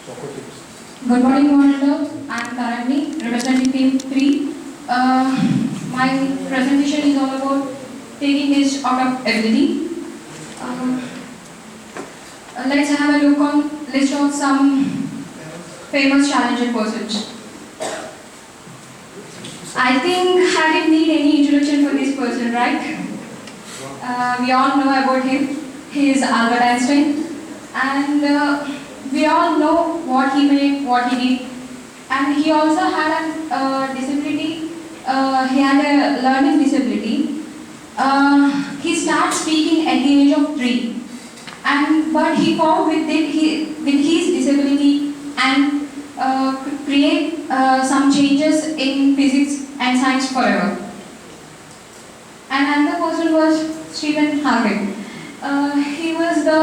Good morning, Monitor. I am currently representing Team 3. My presentation is all about taking edge out of ability. Let's have a look on list of some famous challenger persons. I think I didn't need any introduction for this person, right? We all know about him. He is Albert Einstein, and we all know what he made, what he did, and he also had a disability. He had a learning disability. He started speaking at the age of 3, and but he found with his disability and create some changes in physics and science forever. And another person was Stephen Hawking. He was the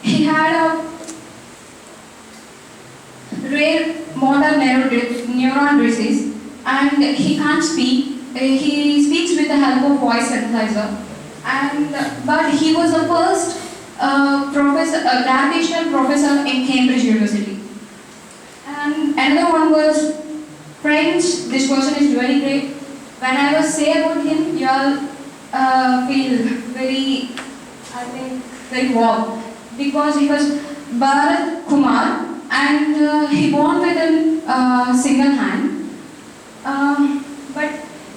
he had a rare motor neuron disease, and he can't speak. He speaks with the help of voice synthesizer, and but he was the first gravitational professor in Cambridge University. And another one was Friends. This person is very great. When I was say about him, you all feel very, I think, very warm, because he was Bharat Kumar, and he born with a single hand, but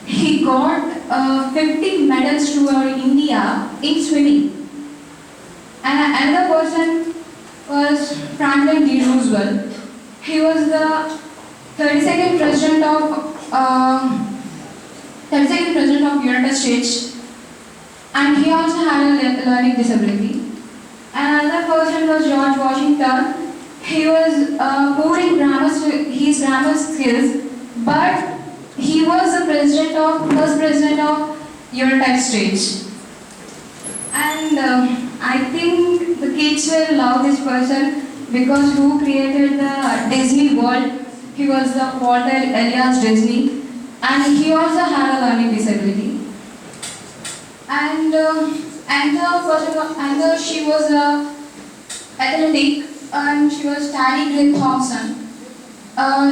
he got 50 medals to our India in swimming. And another person was Franklin D. Roosevelt. He was the 32nd president of United States, and he also had a learning disability. And another person was George Washington. He was his grammar skills, but he was the first president of United States. And I think the kids will love this person, because who created the Disney World? He was the Walter Elias Disney, and he also had a learning disability. And she was athletic, and she was Tally Gray Thompson.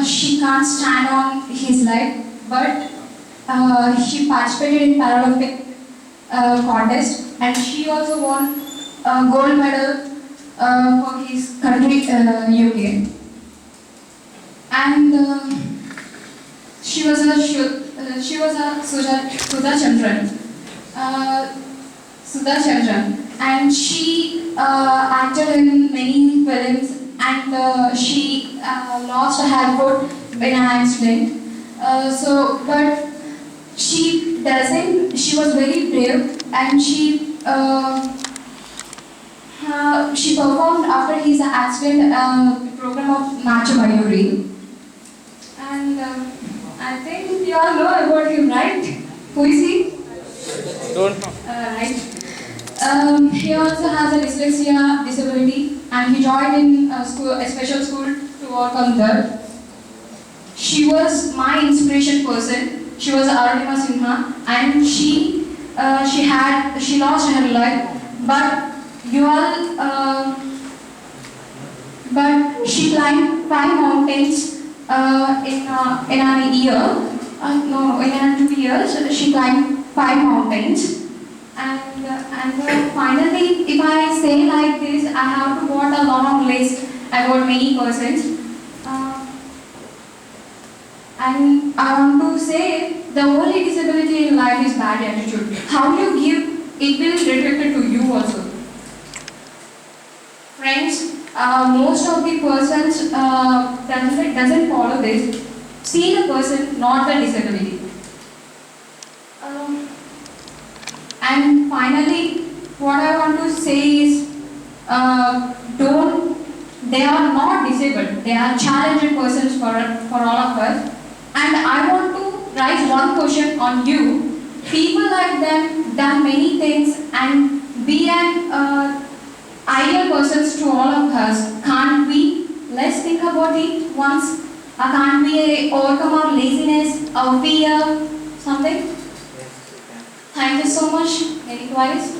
She can't stand on his leg, but she participated in Paralympic contest, and she also won a gold medal for his country, UK. And she was a Sudha Chandran, and she acted in many films, and she lost her foot in an accident. But she doesn't. She was very brave, and she performed after his accident program of Nacha Mayuri. And I think you all know about him, right? Who is he? Don't know. Right. He also has a dyslexia disability, and he joined in a special school to overcome that. She was my inspiration person. She was Arunima Sinha, and she lost her leg, but she climbed 5 mountains in an year. No, in 2 years she climbed 5 mountains. And finally, if I say like this, I have to go a long list about many persons. And I want to say, the only disability in life is bad attitude. How you give, it will reflect it to you also. Friends, most of the persons doesn't follow this. See the person, not the disability. And finally, what I want to say is, they are not disabled. They are challenging persons for all of us. And I want to raise one question on you. People like them done many things and be an ideal persons to all of us. Can't we? Let's think about it once. Can't we overcome our laziness, our fear, something? Thank you so much. Any queries?